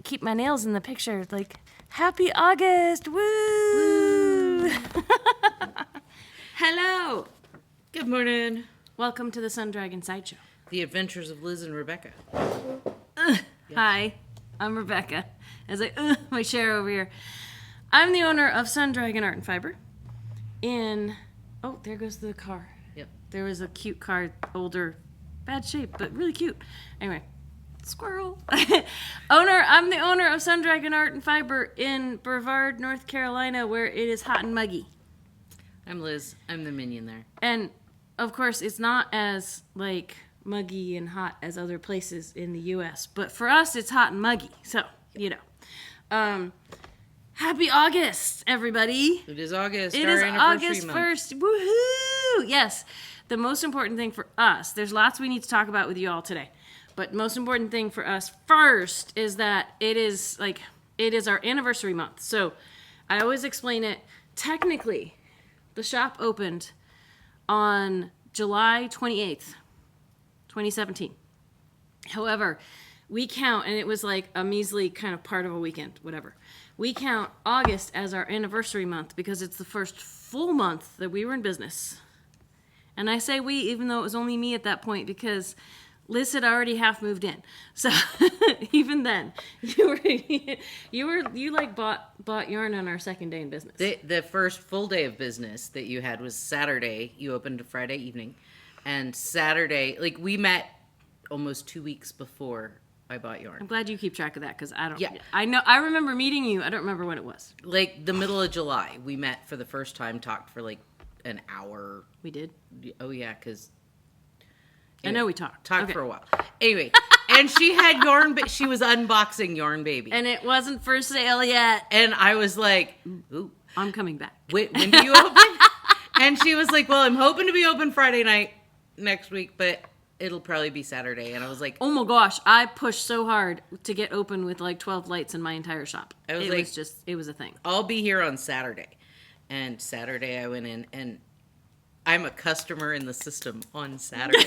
keep my nails in the picture. Like, happy August, woo! Hello. Good morning. Welcome to the Sun Dragon Sideshow. The Adventures of Liz and Rebecca. Hi, I'm Rebecca. As my chair over here. I'm the owner of Sun Dragon Art and Fiber. Oh, there goes the car. Yep. There was a cute car, older, bad shape, but really cute. Anyway, squirrel. I'm the owner of Sun Dragon Art and Fiber in Brevard, North Carolina, where it is hot and muggy. I'm Liz. I'm the minion there. And, of course, it's not as, muggy and hot as other places in the U.S. But for us, it's hot and muggy. So, happy August, everybody. It is August. It is August 1st. Woohoo! Yes. The most important thing for us, there's lots we need to talk about with you all today. But most important thing for us first is that it is our anniversary month. So I always explain it. Technically, the shop opened on July 28th, 2017. However, we count, and it was like a measly kind of part of a weekend, whatever. We count August as our anniversary month because it's the first full month that we were in business. And I say we, even though it was only me at that point, because Liz had already half moved in. So even then, you bought yarn on our second day in business. The first full day of business that you had was Saturday. You opened Friday evening. And Saturday, we met almost 2 weeks before I bought yarn. I'm glad you keep track of that because I don't. Yeah. I remember meeting you. I don't remember when it was. The middle of July, we met for the first time, talked for an hour. We did? Oh, yeah, because... I know we talked. Talked for a while. Anyway, and she had yarn, but she was unboxing Yarn Baby. And it wasn't for sale yet. And I was like, ooh. I'm coming back. When do you open? And she was like, well, I'm hoping to be open Friday night next week, but it'll probably be Saturday. And I was like, oh my gosh, I pushed so hard to get open with 12 lights in my entire shop. It was a thing. I'll be here on Saturday. And Saturday I went in, and I'm a customer in the system on Saturday.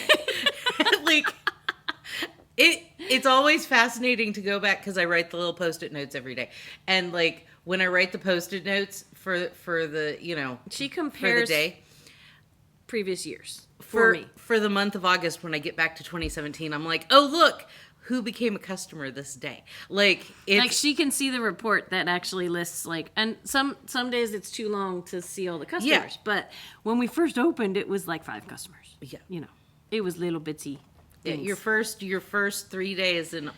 It's always fascinating to go back because I write the little Post-it notes every day. And when I write the Post-it notes for the, she compares for the day, previous years for me. For the month of August, when I get back to 2017, I'm like, oh, look, who became a customer this day? She can see the report that actually lists and some days it's too long to see all the customers. Yeah. But when we first opened, it was 5 customers. Yeah. It was little bitsy things. Yeah, your first 3 days in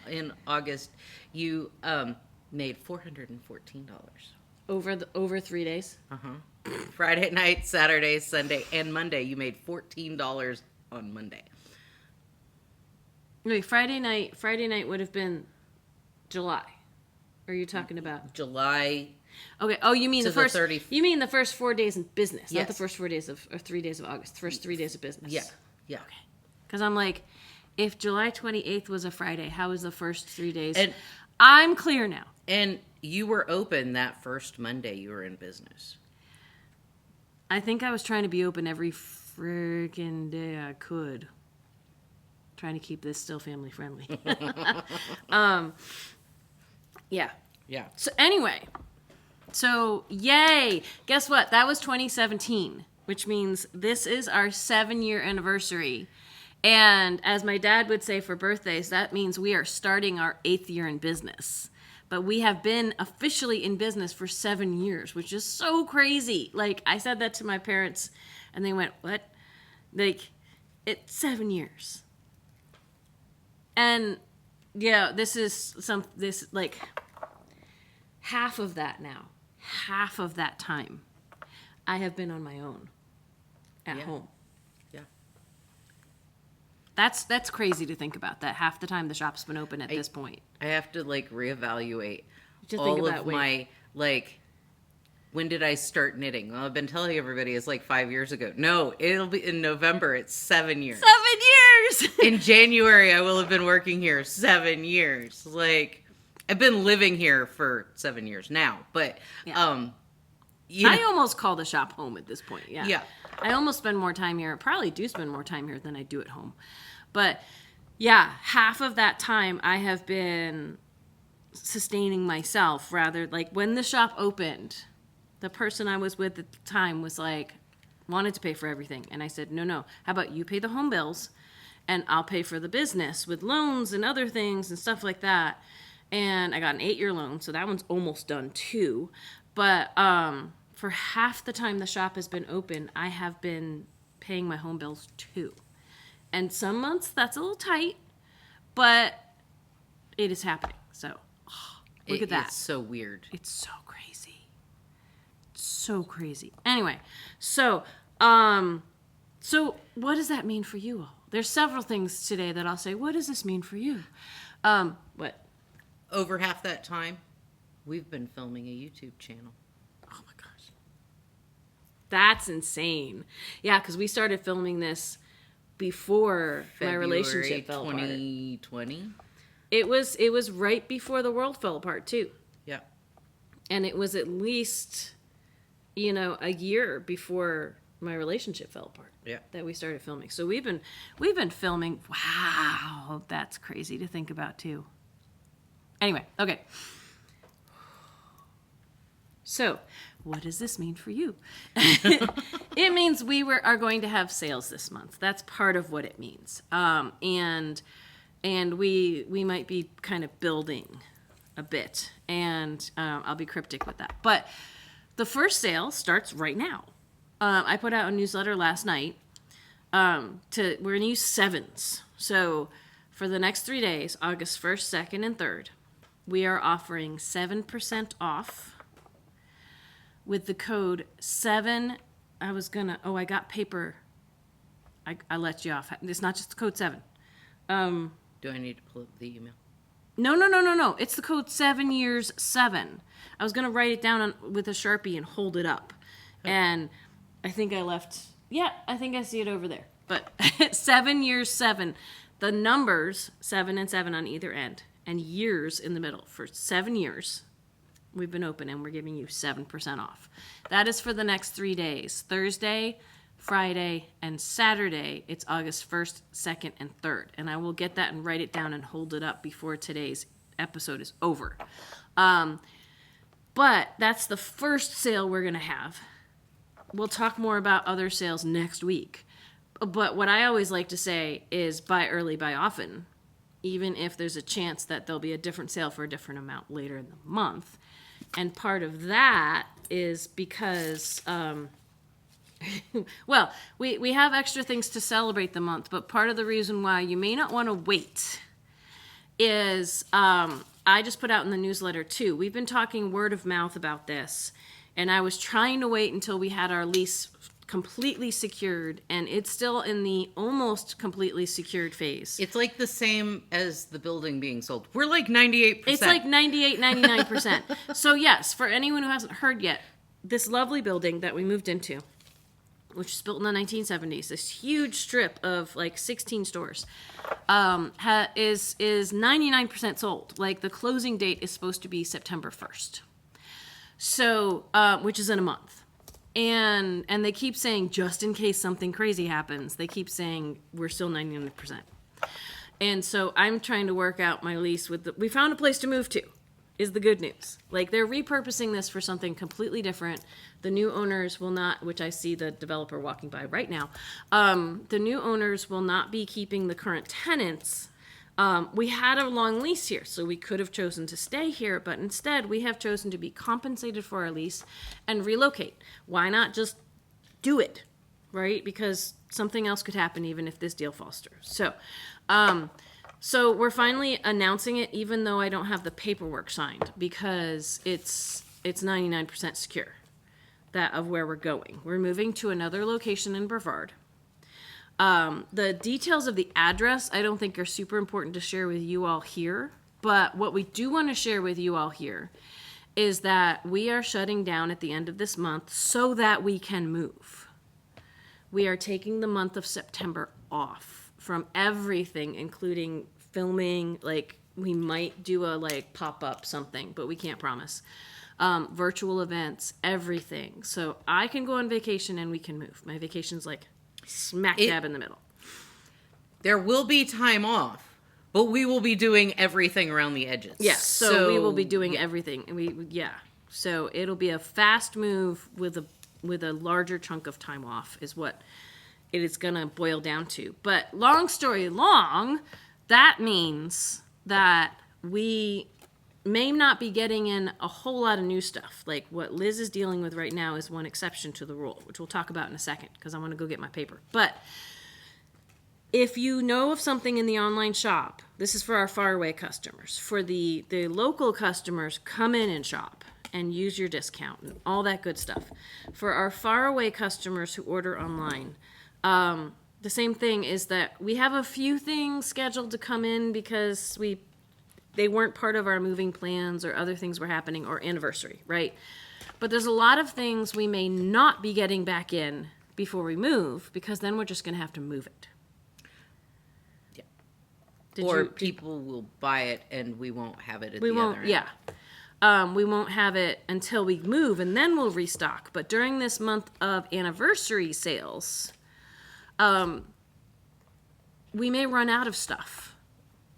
August, you made $414. Over 3 days? Uh-huh. Friday night, Saturday, Sunday, and Monday, you made $14 on Monday. Wait, Friday night would have been July. Or are you talking about July? Okay. Oh, you mean the first 30th. You mean the first 4 days in business, Yes. not the first 4 days or 3 days of August. The first 3 days of business. Yeah. Yeah. Okay. Because I'm like, if July 28th was a Friday, how was the first 3 days? And I'm clear now. And you were open that first Monday you were in business. I think I was trying to be open every freaking day I could. Trying to keep this still family friendly. Yeah. Yeah. So anyway, yay. Guess what? That was 2017, which means this is our 7-year anniversary. And as my dad would say for birthdays, that means we are starting our 8th year in business. But we have been officially in business for 7 years, which is so crazy. I said that to my parents, and they went, what? It's 7 years. And, yeah, half of that now. Half of that time, I have been on my own at home. Yeah. That's crazy to think about, that half the time the shop's been open at this point. I have to reevaluate Just all think of about, my when did I start knitting? Well, I've been telling everybody it's 5 years ago. No, it'll be in November. It's 7 years. 7 years. In January, I will have been working here 7 years. I've been living here for 7 years now, but I almost call the shop home at this point. Yeah. Yeah. I almost spend more time here. Probably do spend more time here than I do at home. But yeah, half of that time I have been sustaining myself. Rather, like when the shop opened, the person I was with at the time was like, wanted to pay for everything. And I said, no, how about you pay the home bills and I'll pay for the business with loans and other things and stuff like that. And I got an 8-year loan, so that one's almost done too. But for half the time the shop has been open, I have been paying my home bills too. And some months that's a little tight, but it is happening. So look at that. It's so weird. It's so crazy. So crazy. Anyway, so what does that mean for you all? There's several things today that I'll say, what does this mean for you? What? Over half that time, we've been filming a YouTube channel. Oh my gosh. That's insane. Yeah, because we started filming this before my relationship fell apart. 2020. It was right before the world fell apart too. Yeah. And it was at least, a year before my relationship fell apart. Yeah. That we started filming. So we've been filming. Wow, that's crazy to think about too. Anyway, okay. So, what does this mean for you? It means we are going to have sales this month. That's part of what it means. And we might be kind of building a bit, and I'll be cryptic with that. But the first sale starts right now. I put out a newsletter last night. We're going to use sevens. So for the next 3 days, August 1st, 2nd, and 3rd, we are offering 7% off with the code 7. I got paper. I let you off. It's not just the code 7. Do I need to pull up the email? No. It's the code 7 years 7. I was going to write it down with a Sharpie and hold it up. Okay. And I think I left. Yeah, I think I see it over there. But 7 years 7. The numbers 7 and 7 on either end and years in the middle. For 7 years, we've been open and we're giving you 7% off. That is for the next 3 days. Thursday, Friday, and Saturday. It's August 1st, 2nd, and 3rd. And I will get that and write it down and hold it up before today's episode is over. But that's the first sale we're going to have. We'll talk more about other sales next week. But what I always like to say is buy early, buy often. Even if there's a chance that there'll be a different sale for a different amount later in the month. And part of that is because, well, we have extra things to celebrate the month, but part of the reason why you may not want to wait is I just put out in the newsletter too. We've been talking word of mouth about this, and I was trying to wait until we had our lease completely secured, and it's still in the almost completely secured phase. It's like the same as the building being sold. We're like 98%. It's like 98, 99%. So yes, for anyone who hasn't heard yet, this lovely building that we moved into, which was built in the 1970s, this huge strip of like 16 stores, is 99% sold. Like the closing date is supposed to be September 1st. So, which is in a month. And they keep saying, just in case something crazy happens, they keep saying we're still 99%. And so I'm trying to work out my lease with we found a place to move to, is the good news. Like they're repurposing this for something completely different. The new owners will not, which I see the developer walking by right now, the new owners will not be keeping the current tenants. We had a long lease here, so we could have chosen to stay here, but instead we have chosen to be compensated for our lease and relocate. Why not just do it, right? Because something else could happen even if this deal falls through. So we're finally announcing it, even though I don't have the paperwork signed, because it's 99% secure that of where we're going. We're moving to another location in Brevard. The details of the address I don't think are super important to share with you all here, but what we do want to share with you all here is that we are shutting down at the end of this month so that we can move. We are taking the month of September off from everything, including filming. Like we might do a pop-up something, but we can't promise. Virtual events, everything. So I can go on vacation and we can move. My vacation's smack dab in the middle. There will be time off, But we will be doing everything around the edges. Yeah, so we will be doing everything. So it'll be a fast move with a larger chunk of time off is what it is going to boil down to. But long story long, that means that we may not be getting in a whole lot of new stuff. Like what Liz is dealing with right now is one exception to the rule, which we'll talk about in a second because I want to go get my paper. But if you know of something in the online shop, this is for our faraway customers. For the local customers, come in and shop and use your discount and all that good stuff. For our faraway customers who order online, the same thing is that we have a few things scheduled to come in because they weren't part of our moving plans or other things were happening or anniversary, right? But there's a lot of things we may not be getting back in before we move because then we're just going to have to move it. People will buy it and we won't have it at the other end. Yeah. We won't have it until we move and then we'll restock. But during this month of anniversary sales, we may run out of stuff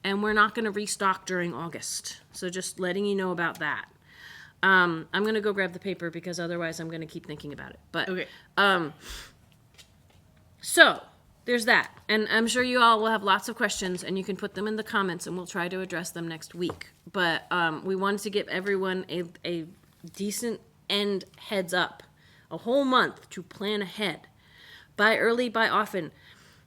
and we're not going to restock during August. So just letting you know about that. I'm going to go grab the paper because otherwise I'm going to keep thinking about it. But, okay. So there's that. And I'm sure you all will have lots of questions and you can put them in the comments and we'll try to address them next week. But we wanted to give everyone a decent end heads up, a whole month to plan ahead. Buy early, buy often.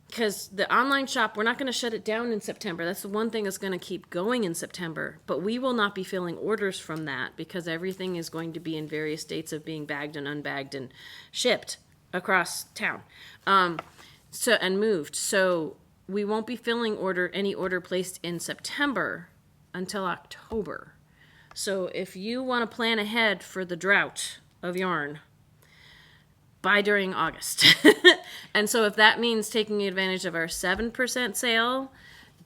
Because the online shop, we're not going to shut it down in September. That's the one thing that's going to keep going in September. But we will not be filling orders from that because everything is going to be in various states of being bagged and unbagged and shipped across town. And moved. So we won't be filling any order placed in September until October. So if you want to plan ahead for the drought of yarn, buy during August. And so if that means taking advantage of our 7% sale,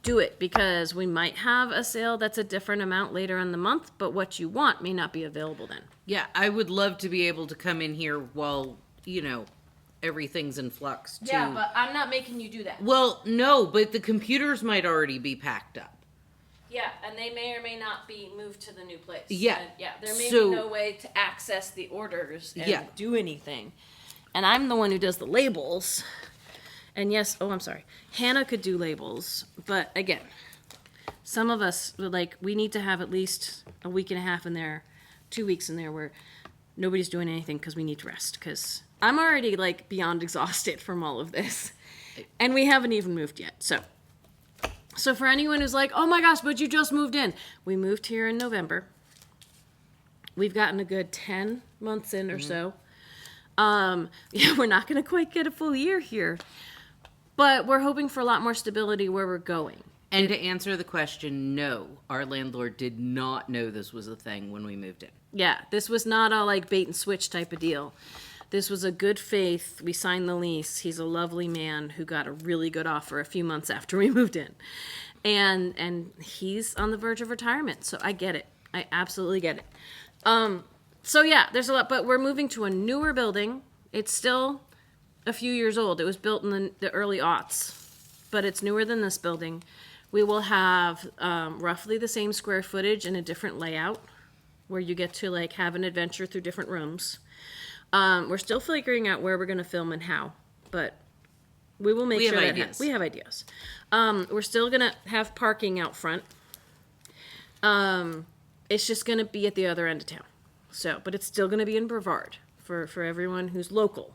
do it because we might have a sale that's a different amount later in the month, but what you want may not be available then. Yeah, I would love to be able to come in here while, everything's in flux too. Yeah, but I'm not making you do that. Well, no, but the computers might already be packed up. Yeah, and they may or may not be moved to the new place. Yeah. And there may be no way to access the orders and do anything. And I'm the one who does the labels. And yes, I'm sorry. Hannah could do labels. But again, some of us, we need to have at least a week and a half in there, 2 weeks in there where nobody's doing anything because we need to rest. Because I'm already, beyond exhausted from all of this. And we haven't even moved yet. So for anyone who's like, oh my gosh, but you just moved in. We moved here in November. We've gotten a good 10 months in or so. We're not going to quite get a full year here, but we're hoping for a lot more stability where we're going. And to answer the question, no, our landlord did not know this was a thing when we moved in. Yeah, this was not a bait and switch type of deal. This was a good faith. We signed the lease. He's a lovely man who got a really good offer a few months after we moved in. And he's on the verge of retirement. So I get it. I absolutely get it. So yeah, there's a lot, but we're moving to a newer building. It's still a few years old. It was built in the early aughts, but it's newer than this building. We will have roughly the same square footage and a different layout where you get to have an adventure through different rooms. We're still figuring out where we're going to film and how, but we will make sure that we have ideas. We're still going to have parking out front. It's just going to be at the other end of town. So, but it's still going to be in Brevard for everyone who's local.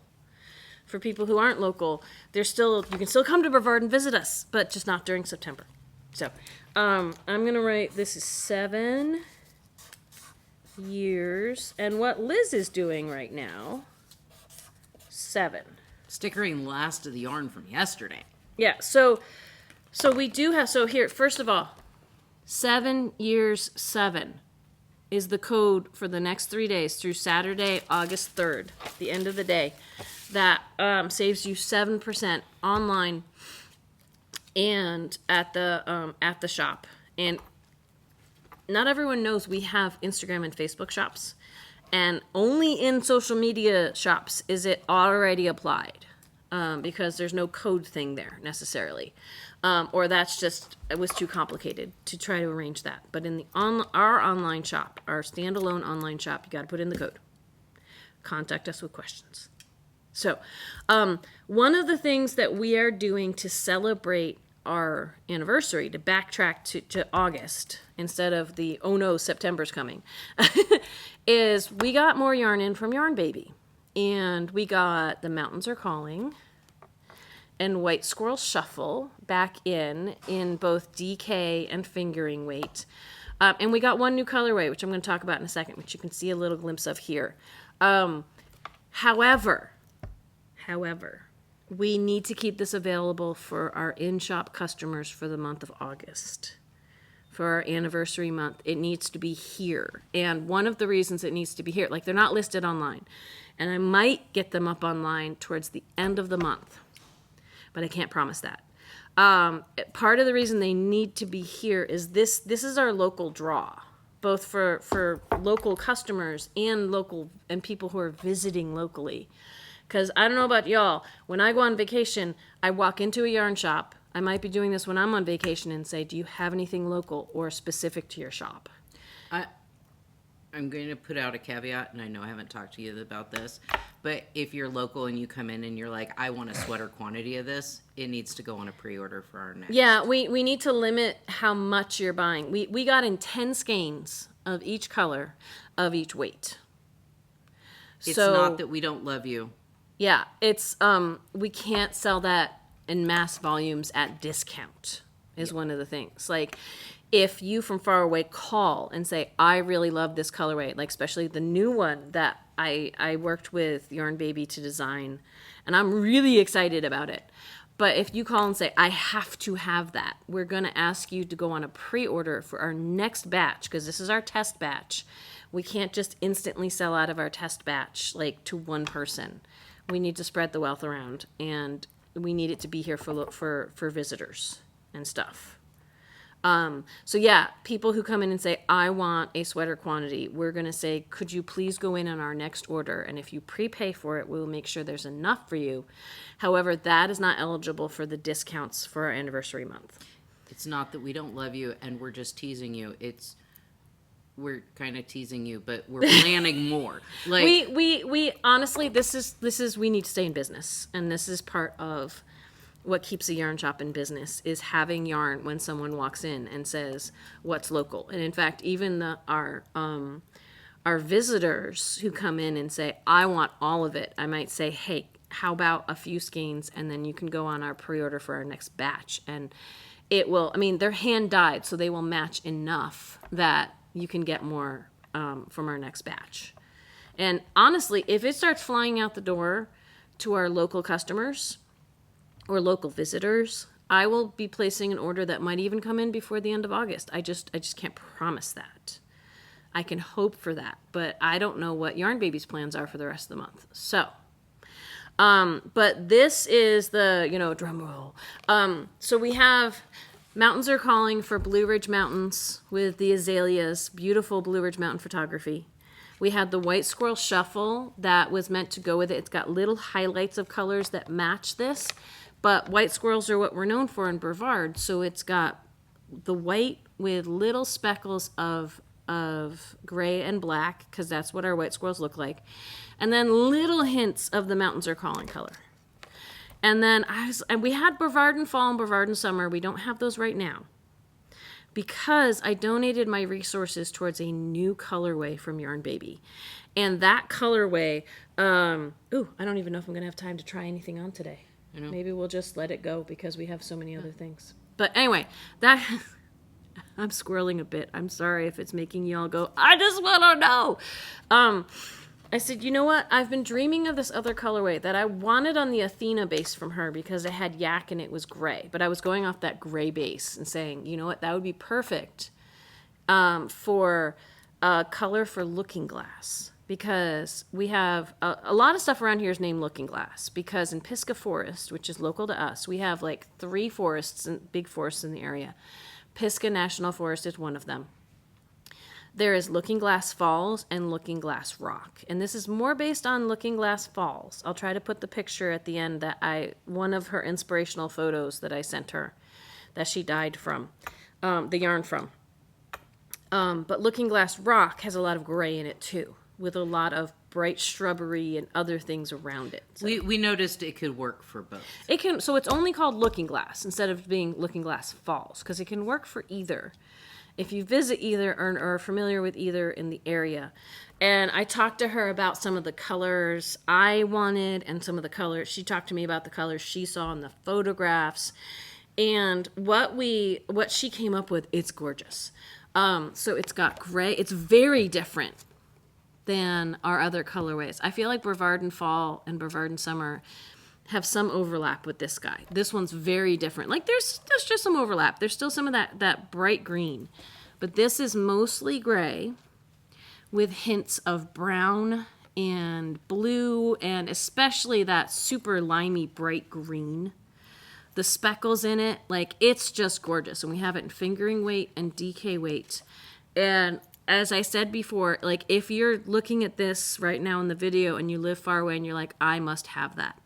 For people who aren't local, you can still come to Brevard and visit us, but just not during September. So, I'm going to write, this is 7 years, and what Liz is doing right now, 7. Stickering last of the yarn from yesterday. Yeah, so we do have, here, first of all, 7 years, 7. Is the code for the next 3 days through Saturday, August 3rd, the end of the day, that saves you 7% online and at the shop. And not everyone knows we have Instagram and Facebook shops, and only in social media shops is it already applied because there's no code thing there necessarily. or it was too complicated to try to arrange that. But in our online shop, our standalone online shop, you got to put in the code. Contact us with questions. So, one of the things that we are doing to celebrate our anniversary, to backtrack to August instead of the oh no, September's coming, is we got more yarn in from Yarn Baby. And we got The Mountains Are Calling and White Squirrel Shuffle back in both DK and fingering weight. And we got one new colorway, which I'm going to talk about in a second, which you can see a little glimpse of here. However, we need to keep this available for our in-shop customers for the month of August. For our anniversary month, it needs to be here. And one of the reasons it needs to be here, like they're not listed online. And I might get them up online towards the end of the month, but I can't promise that. Part of the reason they need to be here is this is our local draw, both for local customers and people who are visiting locally. Because I don't know about y'all, when I go on vacation, I walk into a yarn shop. I might be doing this when I'm on vacation and say, do you have anything local or specific to your shop? I'm going to put out a caveat, and I know I haven't talked to you about this, but if you're local and you come in and you're like, I want a sweater quantity of this, it needs to go on a pre-order for our next. Yeah, we need to limit how much you're buying. We got in 10 skeins of each color of each weight. It's not that we don't love you. Yeah, it's we can't sell that in mass volumes at discount is one of the things. Like, if you from far away call and say, I really love this colorway, like especially the new one that I worked with Yarn Baby to design, and I'm really excited about it. But if you call and say, I have to have that, we're going to ask you to go on a pre-order for our next batch, because this is our test batch. We can't just instantly sell out of our test batch, like to one person. We need to spread the wealth around, and we need it to be here for visitors and stuff. So yeah, people who come in and say, I want a sweater quantity, we're going to say, could you please go in on our next order? And if you prepay for it, we'll make sure there's enough for you. However, that is not eligible for the discounts for our anniversary month. It's not that we don't love you and we're just teasing you. We're kind of teasing you, but we're planning more. Like we honestly, this is we need to stay in business. And this is part of what keeps a yarn shop in business, is having yarn when someone walks in and says what's local. And in fact, even our visitors who come in and say, I want all of it, I might say, hey, how about a few skeins, and then you can go on our pre-order for our next batch. And it will, I mean, they're hand dyed, so they will match enough that you can get more from our next batch. And honestly, if it starts flying out the door to our local customers or local visitors, I will be placing an order that might even come in before the end of August. I just can't promise that. I can hope for that, but I don't know what Yarn Baby's plans are for the rest of the month. So, but this is the, drum roll. So we have Mountains Are Calling for Blue Ridge Mountains with the azaleas, beautiful Blue Ridge Mountain photography. We had the White Squirrel Shuffle that was meant to go with it. It's got little highlights of colors that match this. But white squirrels are what we're known for in Brevard, so it's got the white with little speckles of gray and black, because that's what our white squirrels look like, and then little hints of the Mountains Are Calling color. And then we had Brevard in fall and Brevard in summer. We don't have those right now, because I donated my resources towards a new colorway from Yarn Baby. And that colorway, I don't even know if I'm going to have time to try anything on today. Maybe we'll just let it go because we have so many other things. But anyway, I'm squirreling a bit. I'm sorry if it's making y'all go, I just want to know. I said, you know what? I've been dreaming of this other colorway that I wanted on the Athena base from her because it had yak and it was gray. But I was going off that gray base and saying, you know what? That would be perfect for a color for Looking Glass. Because we have a lot of stuff around here is named Looking Glass. Because in Pisgah Forest, which is local to us, we have like 3 forests, big forests in the area. Pisgah National Forest is one of them. There is Looking Glass Falls and Looking Glass Rock. And this is more based on Looking Glass Falls. I'll try to put the picture at the end one of her inspirational photos that I sent her. that she dyed from, the yarn from. But Looking Glass Rock has a lot of gray in it too, with a lot of bright shrubbery and other things around it. So We noticed it could work for both. it can, so it's only called Looking Glass instead of being Looking Glass Falls, because it can work for either. If you visit either or are familiar with either in the area. And I talked to her about some of the colors I wanted and some of the colors. She talked to me about the colors she saw in the photographs. And what she came up with, it's gorgeous. So it's got gray. It's very different than our other colorways. I feel like Brevard in Fall and Brevard in Summer have some overlap with this guy. This one's very different. Like there's just some overlap. There's still some of that bright green. But this is mostly gray with hints of brown and blue and especially that super limey bright green. The speckles in it, like it's just gorgeous. And we have it in fingering weight and DK weight. And as I said before, like if you're looking at this right now in the video and you live far away and you're like, I must have that,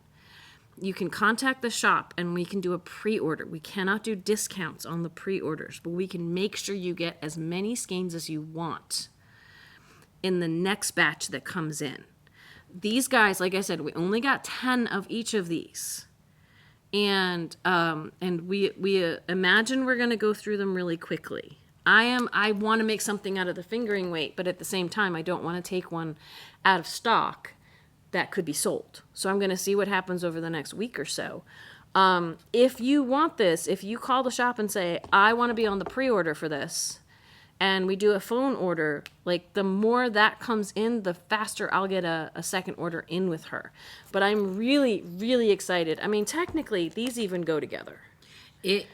you can contact the shop and we can do a pre-order. We cannot do discounts on the pre-orders, but we can make sure you get as many skeins as you want in the next batch that comes in. These guys, like I said, we only got 10 of each of these. And we imagine we're going to go through them really quickly. I want to make something out of the fingering weight, but at the same time, I don't want to take one out of stock that could be sold. So I'm going to see what happens over the next week or so. If you want this, if you call the shop and say, I want to be on the pre-order for this, and we do a phone order, like the more that comes in, the faster I'll get a second order in with her. But I'm really, really excited. I mean, technically, these even go together. It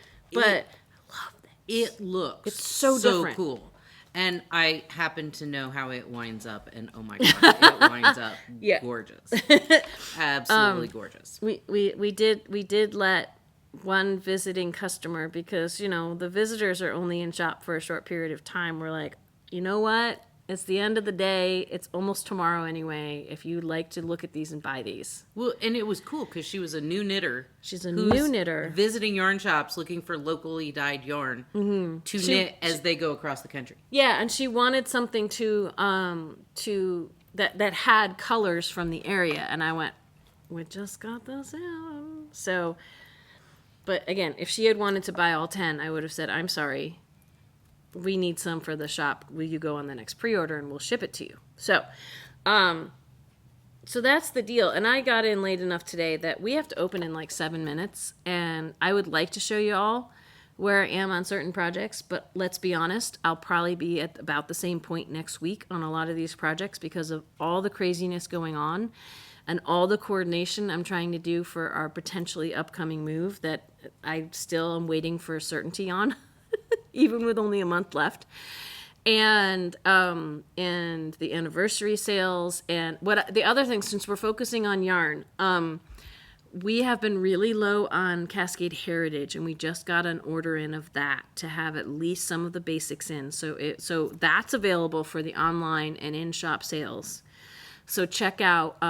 looks it's so different. Cool. And I happen to know how it winds up, and oh my gosh, it winds up gorgeous. Absolutely gorgeous. We did let one visiting customer, because the visitors are only in shop for a short period of time. We're like, you know what? It's the end of the day. It's almost tomorrow anyway. If you'd like to look at these and buy these. Well, and it was cool because she was a new knitter. She's a new knitter. Visiting yarn shops looking for locally dyed yarn to knit as they go across the country. Yeah, and she wanted something that had colors from the area. And I went, we just got those out. So, but again, if she had wanted to buy all 10, I would have said, I'm sorry. We need some for the shop. Will you go on the next pre-order and we'll ship it to you? So that's the deal. And I got in late enough today that we have to open in like 7 minutes. And I would like to show you all where I am on certain projects. But let's be honest, I'll probably be at about the same point next week on a lot of these projects because of all the craziness going on and all the coordination I'm trying to do for our potentially upcoming move that I still am waiting for certainty on. Even with only a month left, and the anniversary sales, and the other thing, since we're focusing on yarn, we have been really low on Cascade Heritage, and we just got an order in of that to have at least some of the basics in. So that's available for the online and in-shop sales. So check out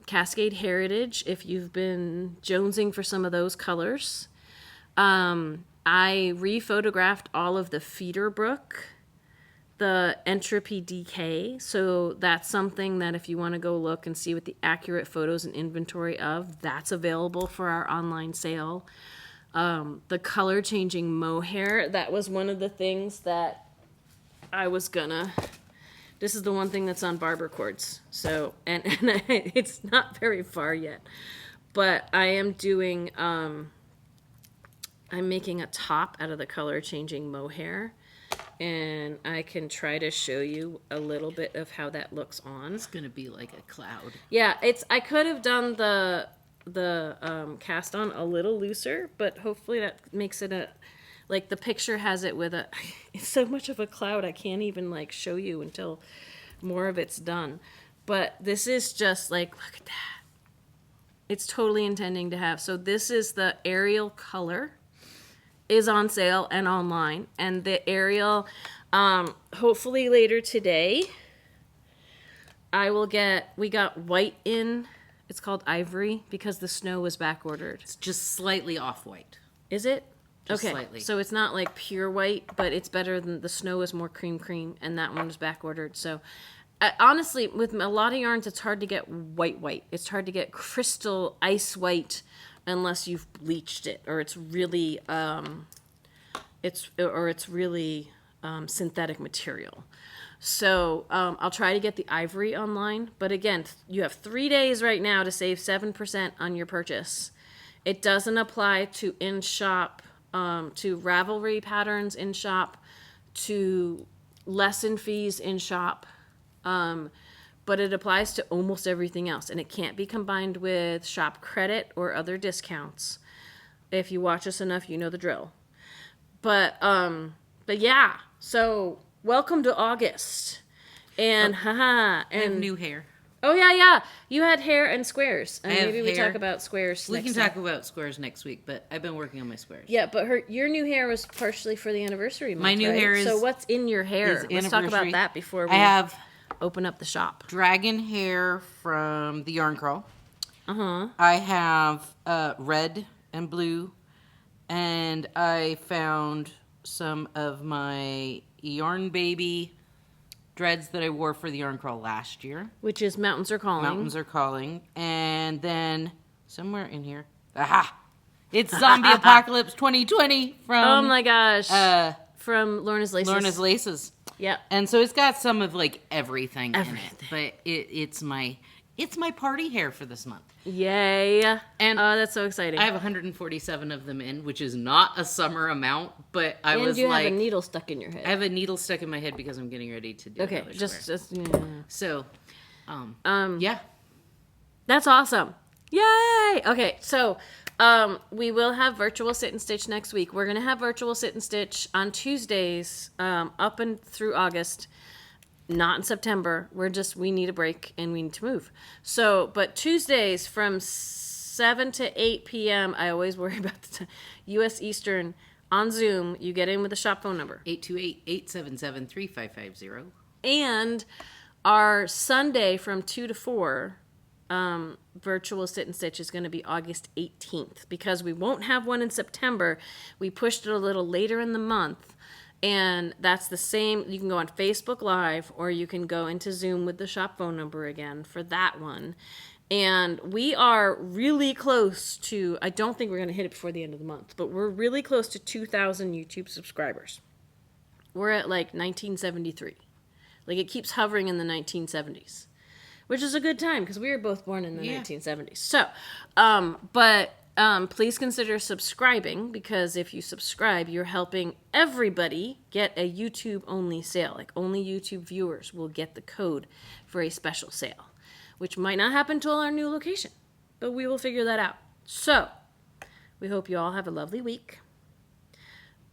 Cascade Heritage if you've been jonesing for some of those colors. I rephotographed all of the feeder brook, the entropy decay. So that's something that if you want to go look and see what the accurate photos and inventory of, that's available for our online sale. The color changing mohair, that was one of the things that I was gonna, this is the one thing that's on barber cords. So, and it's not very far yet, but I am doing, I'm making a top out of the color changing mohair, and I can try to show you a little bit of how that looks on. It's gonna be like a cloud. Yeah, I could have done the cast on a little looser, but hopefully that makes it like the picture has it with it's so much of a cloud I can't even like show you until more of it's done. But this is just like, look at that. It's totally intending to have. So this is the Ariel color. Is on sale and online, and the Ariel, hopefully later today, we got white in. It's called Ivory because the snow was back ordered. It's just slightly off-white. Is it? Just Okay, slightly. so it's not like pure white, but it's better than the snow is more cream, and that one was back ordered. So, honestly, with a lot of yarns, it's hard to get white. It's hard to get crystal ice white unless you've bleached it, or it's really synthetic material. So I'll try to get the ivory online, but again, you have 3 days right now to save 7% on your purchase. It doesn't apply to in-shop, to Ravelry patterns in-shop, to lesson fees in-shop, but it applies to almost everything else, and it can't be combined with shop credit or other discounts. If you watch us enough, you know the drill. But yeah, so welcome to August, and I have new hair. Oh yeah, you had hair and squares, and have maybe we hair. talk about squares. We next can talk time. about squares next week, but I've been working on my squares. Yeah, but your new hair was partially for the anniversary month, My new right? hair is- So what's in your hair? is Let's talk about anniversary. that before we I have open up the shop. dragon hair from the Yarn Crawl. Uh-huh. I have red and blue, and I found some of my Yarn Baby dreads that I wore for the Yarn Crawl last year. Which is Mountains Are Calling. Mountains Are Calling. And then somewhere in here, aha! It's Zombie Apocalypse 2020 from Oh my gosh. From Lorna's Laces. Lorna's Laces. Yep. And so it's got some of like everything, in it. Everything. But it's my party hair for this month. Yay. And oh, that's so exciting. I have 147 of them in, which is not a summer amount, but I and was you like, have a needle stuck in your head. I have a needle stuck in my head because I'm getting ready to do okay, another just square. yeah. So, yeah. That's awesome. Yay! Okay, so we will have virtual sit and stitch next week. We're going to have virtual sit and stitch on Tuesdays up and through August. Not in September. We need a break and we need to move. So, but Tuesdays from 7 to 8 p.m., I always worry about the time, U.S. Eastern, on Zoom, you get in with a shop phone number. 828-877-3550. And our Sunday from 2 to 4 virtual sit and stitch is going to be August 18th. Because we won't have one in September, we pushed it a little later in the month. And that's the same. You can go on Facebook Live or you can go into Zoom with the shop phone number again for that one. And we are really close to, I don't think we're going to hit it before the end of the month, but we're really close to 2,000 YouTube subscribers. We're at like 1973. Like it keeps hovering in the 1970s, which is a good time because we were both born in the 1970s. So, please consider subscribing because if you subscribe, you're helping everybody get a YouTube-only sale. Like only YouTube viewers will get the code for a special sale, which might not happen till our new location, but we will figure that out. So, we hope you all have a lovely week.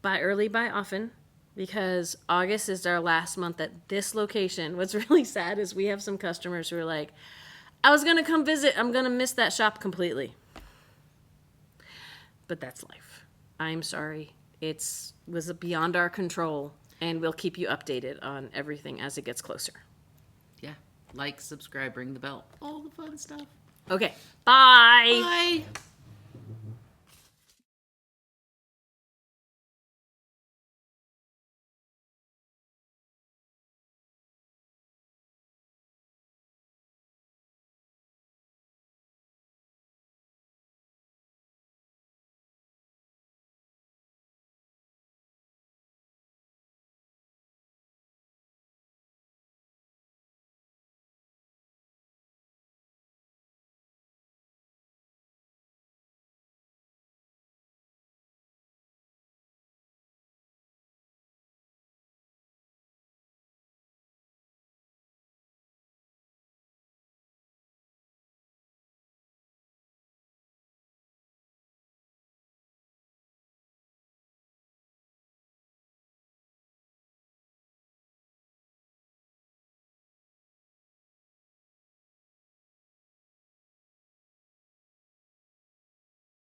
Buy early, buy often, because August is our last month at this location. What's really sad is we have some customers who are like, I was going to come visit. I'm going to miss that shop completely. But that's life. I'm sorry. It was beyond our control, and we'll keep you updated on everything as it gets closer. Yeah. Like, subscribe, ring the bell. All the fun stuff. Okay. Bye. Bye.